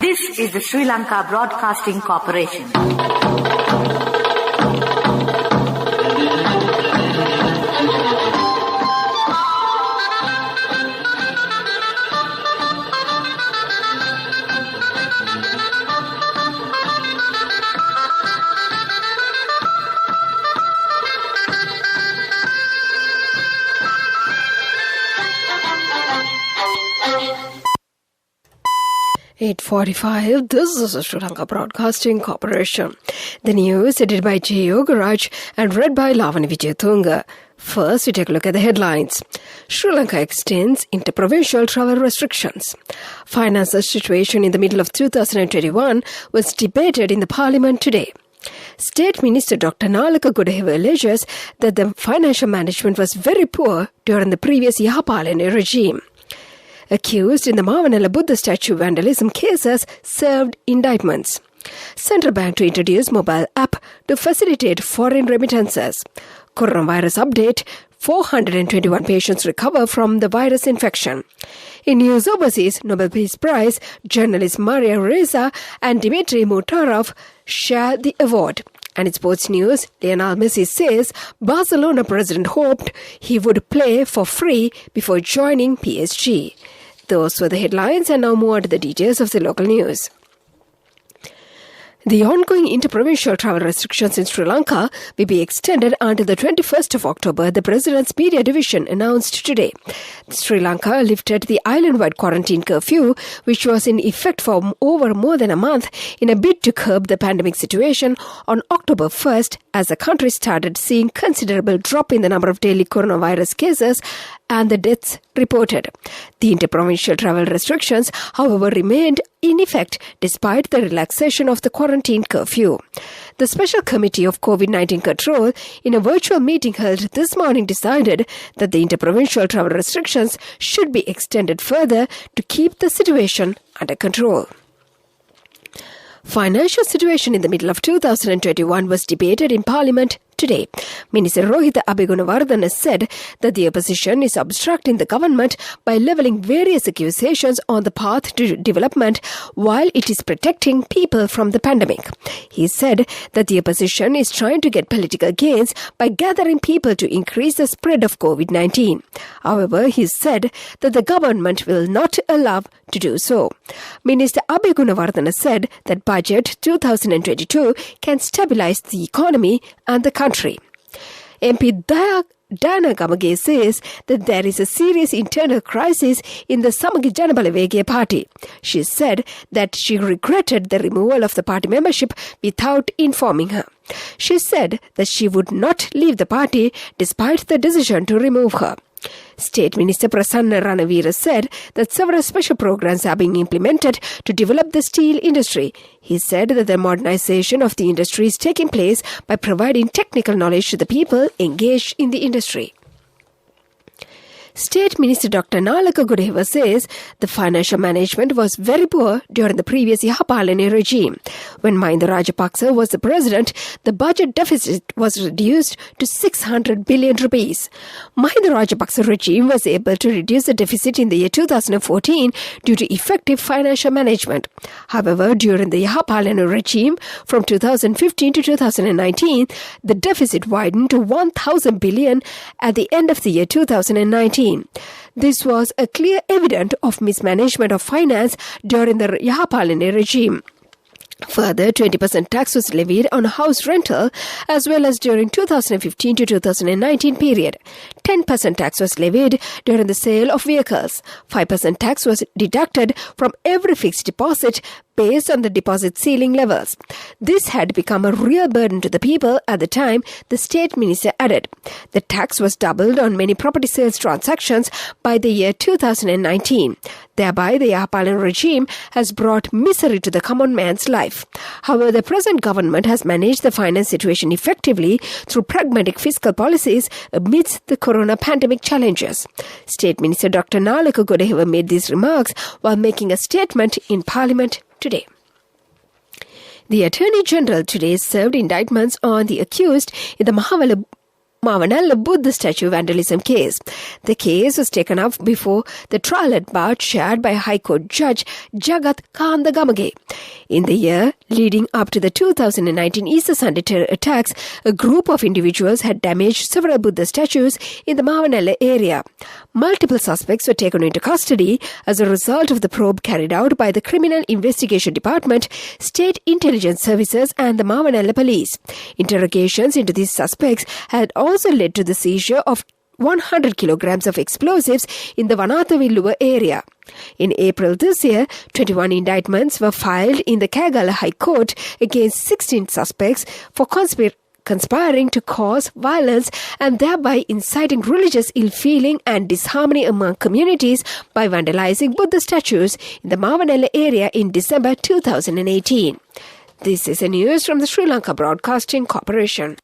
This is the Sri Lanka Broadcasting Corporation. (8:45). This is the Sri Lanka Broadcasting Corporation. The news edited by J. Yogaraj and read by Lavani Vijayatunga. First, we take a look at the headlines. Sri Lanka extends interprovincial travel restrictions. Financial situation in the middle of 2021 was debated in the Parliament today. State Minister Dr. Nalaka Gudaheva alleges that the financial management was very poor during the previous Yahapalana regime. Accused in the Mavanala Buddha statue vandalism cases served indictments. Central Bank to introduce mobile app to facilitate foreign remittances. Coronavirus update, 421 patients recover from the virus infection. In news overseas, Nobel Peace Prize, journalists Maria Reza and Dmitry Mutarov share the award. And in sports news, Lionel Messi says Barcelona president hoped he would play for free before joining PSG. Those were the headlines, and now more on to the details of the local news. The ongoing interprovincial travel restrictions in Sri Lanka will be extended until the 21st of October, the President's Media Division announced today. Sri Lanka lifted the island-wide quarantine curfew, which was in effect for over more than a month, in a bid to curb the pandemic situation on October 1st, as the country started seeing considerable drop in the number of daily coronavirus cases and the deaths reported. The interprovincial travel restrictions, however, remained in effect despite the relaxation of the quarantine curfew. The Special Committee of COVID-19 Control, in a virtual meeting held this morning, decided that the interprovincial travel restrictions should be extended further to keep the situation under control. Financial situation in the middle of 2021 was debated in Parliament today. Minister Rohitha Abegunawardena said that the opposition is obstructing the government by levelling various accusations on the path to development while it is protecting people from the pandemic. He said that the opposition is trying to get political gains by gathering people to increase the spread of COVID-19. However, he said that the government will not allow to do so. Minister Abegunawardena said that Budget 2022 can stabilize the economy and the country. MP Dana Gamage says that there is a serious internal crisis in the Samagi Janabalawege party. She said that she regretted the removal of the party membership without informing her. She said that she would not leave the party despite the decision to remove her. State Minister Prasanna Ranavira said that several special programs are being implemented to develop the steel industry. He said that the modernization of the industry is taking place by providing technical knowledge to the people engaged in the industry. State Minister Dr. Nalaka Gudaheva says the financial management was very poor during the previous Yahapalana regime. When Mahinda Rajapaksa was the president, the budget deficit was reduced to 600 billion rupees. Mahinda Rajapaksa regime was able to reduce the deficit in the year 2014 due to effective financial management. However, during the Yahapalana regime from 2015 to 2019, the deficit widened to 1,000 billion at the end of the year 2019. This was a clear evidence of mismanagement of finance during the Yahapalana regime. Further, 20% tax was levied on house rental as well as during 2015 to 2019 period. 10% tax was levied during the sale of vehicles. 5% tax was deducted from every fixed deposit based on the deposit ceiling levels. This had become a real burden to the people at the time, the state minister added. The tax was doubled on many property sales transactions by the year 2019. Thereby, the Yahapalana regime has brought misery to the common man's life. However, the present government has managed the finance situation effectively through pragmatic fiscal policies amidst the corona pandemic challenges. State Minister Dr. Nalaka Gudaheva made these remarks while making a statement in Parliament today. The Attorney General today served indictments on the accused in the Mavanalla Buddha statue vandalism case. The case was taken up before the trial at bar chaired by High Court Judge Jagat Kandagamage. In the year leading up to the 2019 Easter Sunday terror attacks, a group of individuals had damaged several Buddha statues in the Mavanalla area. Multiple suspects were taken into custody as a result of the probe carried out by the Criminal Investigation Department, State Intelligence Services and the Mavanalla Police. Interrogations into these suspects had also led to the seizure of 100 kilograms of explosives in the Vanathavilluva area. In April this year, 21 indictments were filed in the Kagala High Court against 16 suspects for conspiring to cause violence and thereby inciting religious ill-feeling and disharmony among communities by vandalizing Buddha statues in the Mavanalla area in December 2018. This is the news from the Sri Lanka Broadcasting Corporation.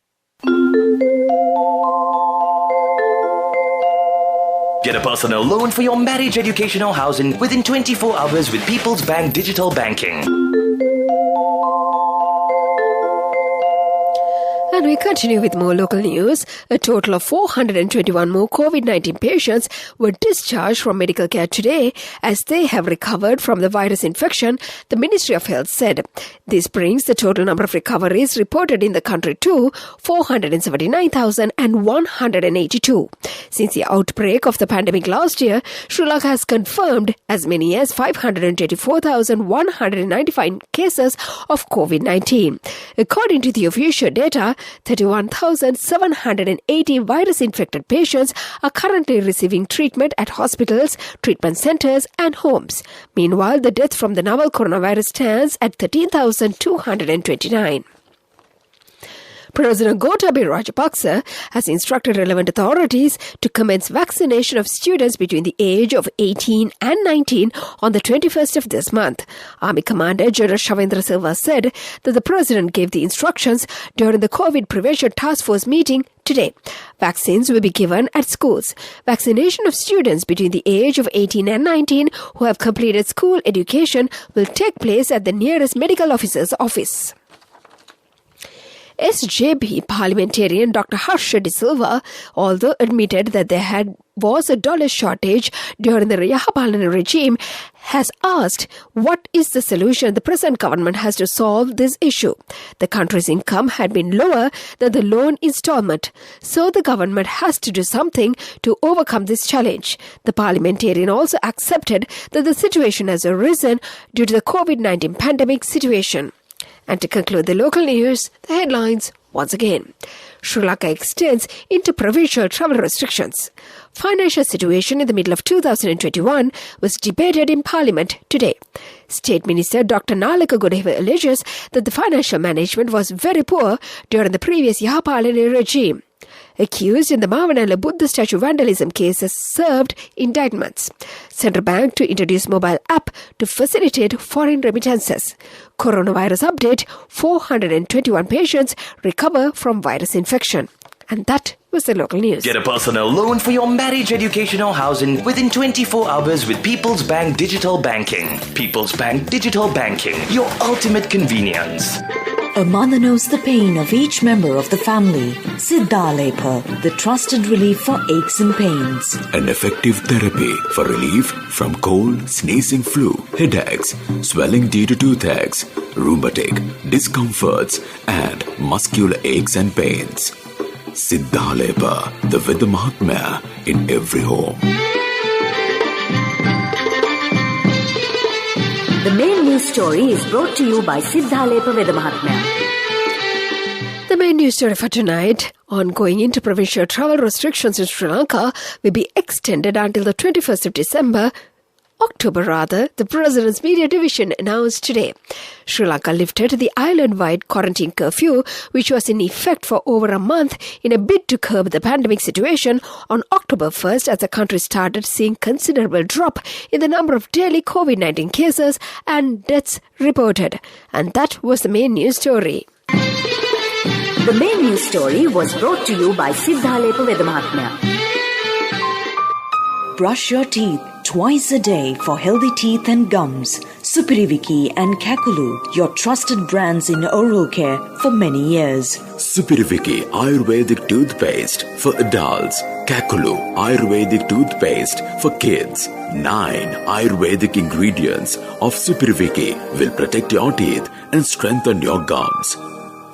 Get a personal loan for your marriage, education or housing within 24 hours with People's Bank Digital Banking. And we continue with more local news. A total of 421 more COVID-19 patients were discharged from medical care today as they have recovered from the virus infection, the Ministry of Health said. This brings the total number of recoveries reported in the country to 479,182. Since the outbreak of the pandemic last year, Sri Lanka has confirmed as many as 524,195 cases of COVID-19. According to the official data, 31,780 virus-infected patients are currently receiving treatment at hospitals, treatment centers and homes. Meanwhile, the death from the novel coronavirus stands at 13,229. President Gotabaya Rajapaksa has instructed relevant authorities to commence vaccination of students between the age of 18 and 19 on the 21st of this month. Army Commander General Shavendra Silva said that the President gave the instructions during the COVID Prevention Task Force meeting today. Vaccines will be given at schools. Vaccination of students between the age of 18 and 19 who have completed school education will take place at the nearest medical officer's office. SJB parliamentarian Dr. Harsha De Silva, although admitted that there was a dollar shortage during the Yahapalana regime, has asked what is the solution the present government has to solve this issue. The country's income had been lower than the loan installment, so the government has to do something to overcome this challenge. The parliamentarian also accepted that the situation has arisen due to the COVID-19 pandemic situation. And to conclude the local news, the headlines once again. Sri Lanka extends interprovincial travel restrictions. Financial situation in the middle of 2021 was debated in Parliament today. State Minister Dr. Lanka alleges that the financial management was very poor during the previous Yahapalana regime. Accused in the Mavanalla Buddha statue vandalism case has served indictments. Central Bank to introduce mobile app to facilitate foreign remittances. Coronavirus update, 421 patients recover from virus infection. And that was the local news. Get a personal loan for your marriage, education or housing within 24 hours with People's Bank Digital Banking. People's Bank Digital Banking, your ultimate convenience. A mother knows the pain of each member of the family. Siddhalepa, the trusted relief for aches and pains. An effective therapy for relief from cold, sneezing, flu, headaches, swelling due to toothaches, rheumatic, discomforts, and muscular aches and pains. Siddhalepa, the Vidya Mahatmya in every home. The main news story is brought to you by Siddhalepa Vidya Mahatmya. The main news story for tonight: ongoing interprovincial travel restrictions in Sri Lanka will be extended until the 21st of October, the President's Media Division announced today. Sri Lanka lifted the island-wide quarantine curfew, which was in effect for over a month in a bid to curb the pandemic situation on October 1st as the country started seeing considerable drop in the number of daily COVID-19 cases and deaths reported. And that was the main news story. The main news story was brought to you by Siddhalepa Vidya Mahatmya. Brush your teeth twice a day for healthy teeth and gums. Supiriviki and Kakulu, your trusted brands in oral care for many years. Supiriviki Ayurvedic toothpaste for adults. Kakulu Ayurvedic toothpaste for kids. 9 Ayurvedic ingredients of Supiriviki will protect your teeth and strengthen your gums.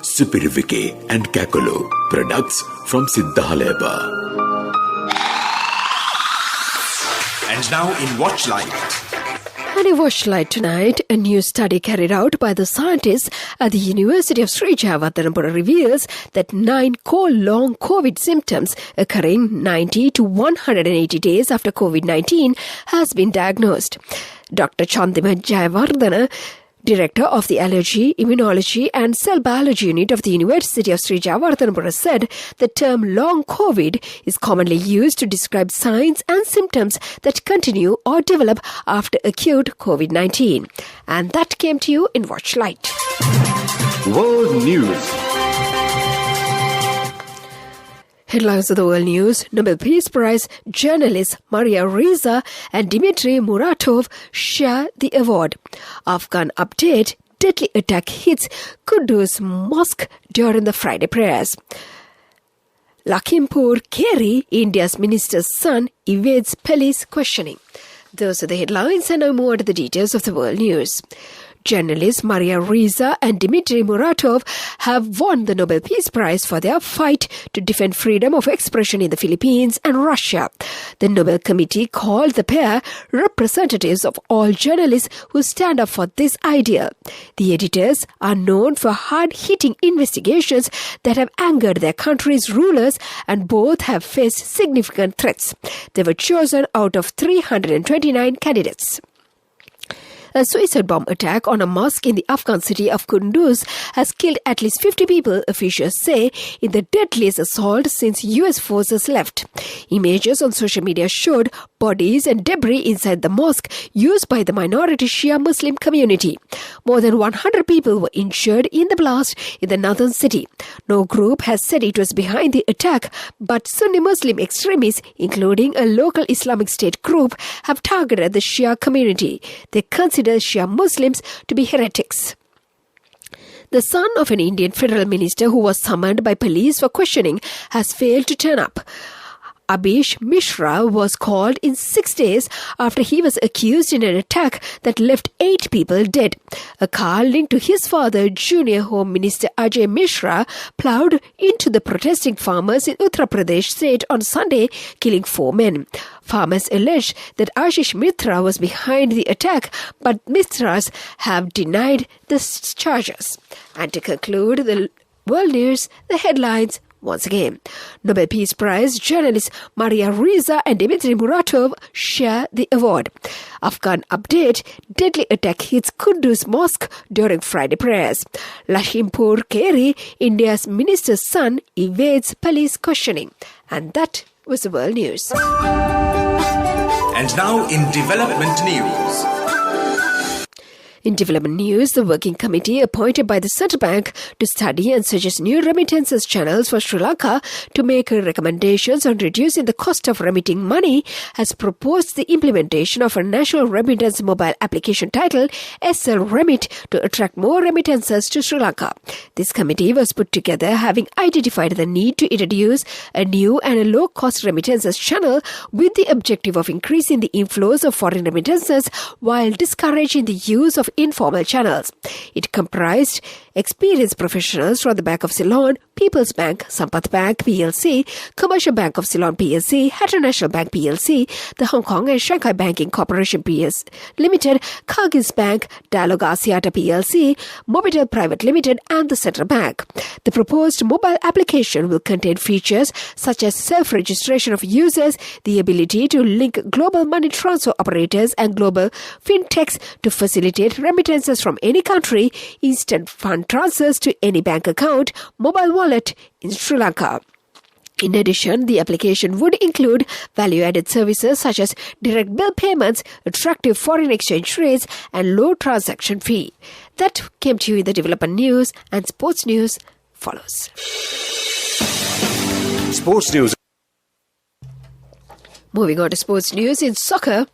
Supiriviki and Kakulu, products from Siddhaleba. And now in Watchlight. And in Watchlight tonight, a new study carried out by the scientists at the University of Sri Jayawardhanapura reveals that 9 long COVID symptoms occurring 90 to 180 days after COVID-19 has been diagnosed. Dr. Chandima Jayawardhana, Director of the Allergy, Immunology and Cell Biology Unit of the University of Sri Jayawardhanapura, said the term long COVID is commonly used to describe signs and symptoms that continue or develop after acute COVID-19. And that came to you in Watchlight. World News. Headlines of the world news. Nobel Peace Prize journalists Maria Reza and Dmitry Muratov share the award. Afghan update. Deadly attack hits Kudus Mosque during the Friday prayers. Lakhimpur Kheri, India's minister's son, evades police questioning. Those are the headlines, and now more to the details of the world news. Journalists Maria Reza and Dmitry Muratov have won the Nobel Peace Prize for their fight to defend freedom of expression in the Philippines and Russia. The Nobel Committee called the pair representatives of all journalists who stand up for this ideal. The editors are known for hard-hitting investigations that have angered their country's rulers, and both have faced significant threats. They were chosen out of 329 candidates. A suicide bomb attack on a mosque in the Afghan city of Kunduz has killed at least 50 people, officials say, in the deadliest assault since US forces left. Images on social media showed bodies and debris inside the mosque used by the minority Shia Muslim community. More than 100 people were injured in the blast in the northern city. No group has said it was behind the attack, but Sunni Muslim extremists, including a local Islamic State group, have targeted the Shia community. They consider Shia Muslims to be heretics. The son of an Indian federal minister who was summoned by police for questioning has failed to turn up. Abhish Mishra was called in 6 days after he was accused in an attack that left 8 people dead. A car linked to his father, Junior Home Minister Ajay Mishra, ploughed into the protesting farmers in Uttar Pradesh state on Sunday, killing 4 men. Farmers allege that Ashish Mitra was behind the attack, but Mitras have denied the charges. And to conclude the world news, the headlines once again. Nobel Peace Prize journalists Maria Reza and Dmitry Muratov share the award. Afghan update. Deadly attack hits Kunduz Mosque during Friday prayers. Lakhimpur Kheri, India's minister's son, evades police questioning. And that was the world news. And now in development news. In development news, the working committee appointed by the Central Bank to study and suggest new remittances channels for Sri Lanka to make recommendations on reducing the cost of remitting money has proposed the implementation of a national remittance mobile application titled SL Remit to attract more remittances to Sri Lanka. This committee was put together having identified the need to introduce a new and a low-cost remittances channel with the objective of increasing the inflows of foreign remittances while discouraging the use of informal channels. It comprised experienced professionals from the Bank of Ceylon, People's Bank, Sampath Bank PLC, Commercial Bank of Ceylon PLC, Hatton National Bank PLC, the Hong Kong and Shanghai Banking Corporation PLC Limited, Kyrgyz Bank, Dialog Asiata PLC, Mobitel Private Limited and the Central Bank. The proposed mobile application will contain features such as self-registration of users, the ability to link global money transfer operators and global fintechs to facilitate remittances from any country, instant fund transfers to any bank account, mobile wallet in Sri Lanka. In addition, the application would include value-added services such as direct bill payments, attractive foreign exchange rates, and low transaction fee. That came to you in the development news, and sports news follows. Sports news. Moving on to sports news in soccer.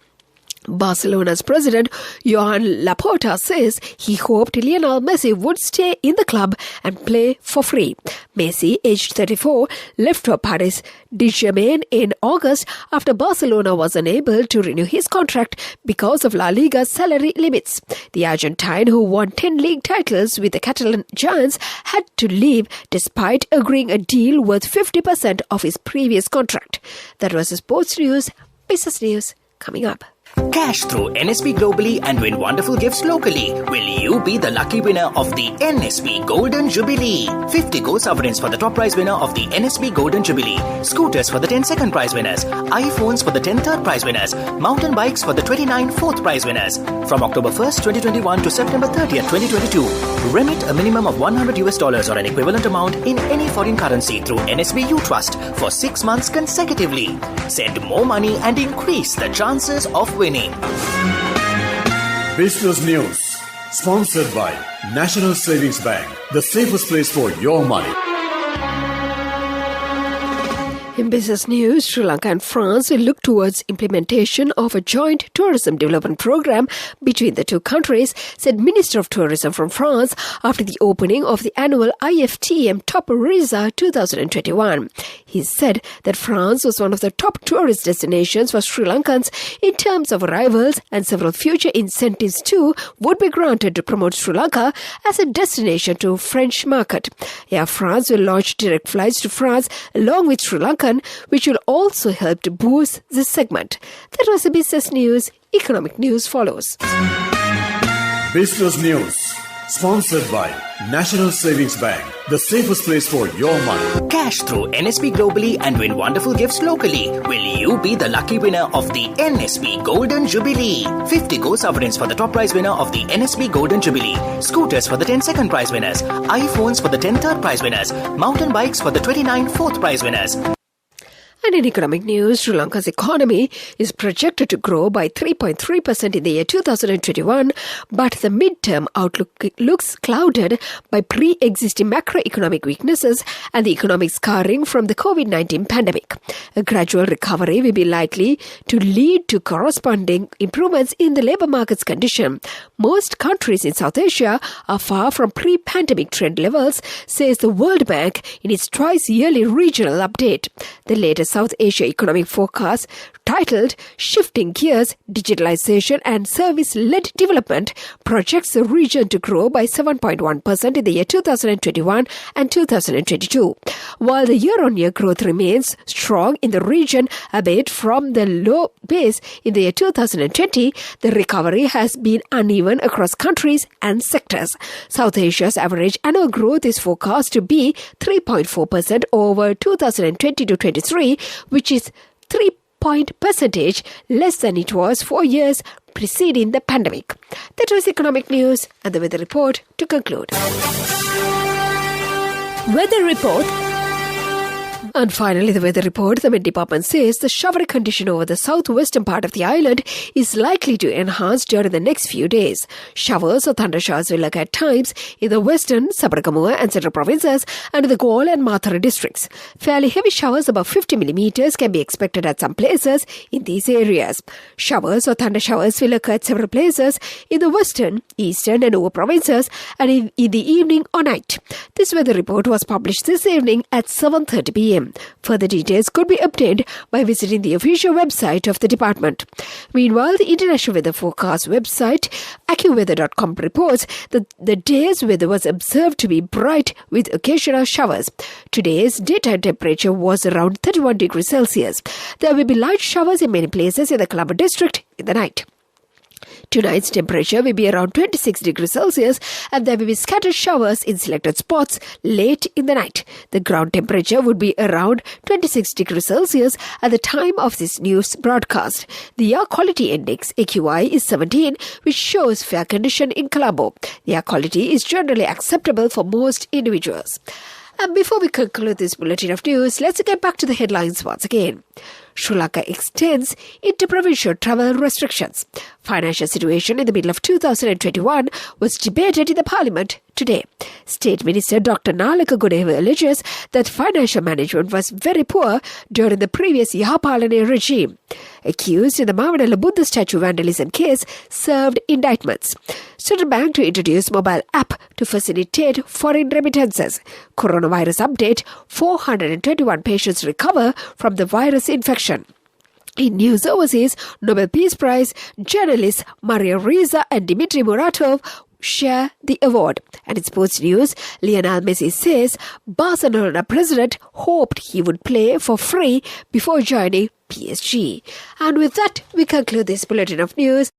Barcelona's president, Joan Laporta, says he hoped Lionel Messi would stay in the club and play for free. Messi, aged 34, left for Paris Saint-Germain in August after Barcelona was unable to renew his contract because of La Liga's salary limits. The Argentine, who won 10 league titles with the Catalan giants, had to leave despite agreeing a deal worth 50% of his previous contract. That was the sports news. Business news coming up. Cash through NSB globally and win wonderful gifts locally. Will you be the lucky winner of the NSB Golden Jubilee? 50 gold sovereigns for the top prize winner of the NSB Golden Jubilee. Scooters for the 10 second prize winners. iPhones for the 10 third prize winners. Mountain bikes for the 29 fourth prize winners. From October 1st, 2021 to September 30th, 2022. Remit a minimum of $100 or an equivalent amount in any foreign currency through NSB U-Trust for 6 months consecutively. Send more money and increase the chances of winning. Business News, sponsored by National Savings Bank, the safest place for your money. In business news, Sri Lanka and France will look towards implementation of a joint tourism development program between the two countries, said Minister of Tourism from France after the opening of the annual IFTM Top Riza 2021. He said that France was one of the top tourist destinations for Sri Lankans in terms of arrivals, and several future incentives too would be granted to promote Sri Lanka as a destination to French market. Air France will launch direct flights to France along with Sri Lanka, which will also help to boost this segment. That was the business news. Economic news follows. Business News, sponsored by National Savings Bank, the safest place for your money. Cash through NSB globally and win wonderful gifts locally. Will you be the lucky winner of the NSB Golden Jubilee? 50 gold sovereigns for the top prize winner of the NSB Golden Jubilee. Scooters for the 10 second prize winners. iPhones for the 10 third prize winners. Mountain bikes for the 29 fourth prize winners. And in economic news, Sri Lanka's economy is projected to grow by 3.3% in the year 2021, but the midterm outlook looks clouded by pre-existing macroeconomic weaknesses and the economic scarring from the COVID-19 pandemic. A gradual recovery will be likely to lead to corresponding improvements in the labour market's condition. Most countries in South Asia are far from pre-pandemic trend levels, says the World Bank in its twice-yearly regional update. The latest South Asia economic forecast, titled Shifting Gears, Digitalization and Service-Led Development, projects the region to grow by 7.1% in the year 2021 and 2022. While the year-on-year growth remains strong in the region, albeit from the low base in the year 2020, the recovery has been uneven across countries and sectors. South Asia's average annual growth is forecast to be 3.4% over 2020 to 23, which is 3 point percentage less than it was 4 years preceding the pandemic. That was economic news and the weather report to conclude. Weather report. And finally, the weather report. The Met Department says the showery condition over the southwestern part of the island is likely to enhance during the next few days. Showers or thundershowers will occur at times in the western, Sabaragamuwa and central provinces and the Galle and Mathura districts. Fairly heavy showers above 50 millimeters can be expected at some places in these areas. Showers or thundershowers will occur at several places in the western, eastern and Uva provinces and in the evening or night. This weather report was published this evening at 7:30 p.m. Further details could be obtained by visiting the official website of the department. Meanwhile, the International Weather Forecast website, AccuWeather.com, reports that the day's weather was observed to be bright with occasional showers. Today's daytime temperature was around 31 degrees Celsius. There will be light showers in many places in the Colombo district in the night. Tonight's temperature will be around 26 degrees Celsius and there will be scattered showers in selected spots late in the night. The ground temperature would be around 26 degrees Celsius at the time of this news broadcast. The Air Quality Index, AQI, is 17, which shows fair condition in Colombo. The air quality is generally acceptable for most individuals. And before we conclude this bulletin of news, let's get back to the headlines once again. Sri Lanka extends interprovincial travel restrictions. Financial situation in the middle of 2021 was debated in the parliament today. State Minister Dr. Lanka alleges that financial management was very poor during the previous Yahapalane regime. Accused in the Mavanala Buddha statue vandalism case served indictments. Central Bank to introduce mobile app to facilitate foreign remittances. Coronavirus update, 421 patients recover from the virus infection. In news overseas, Nobel Peace Prize journalists Maria Reza and Dmitry Muratov share the award. And in sports news, Lionel Messi says Barcelona president hoped he would play for free before joining PSG. And with that, we conclude this bulletin of news.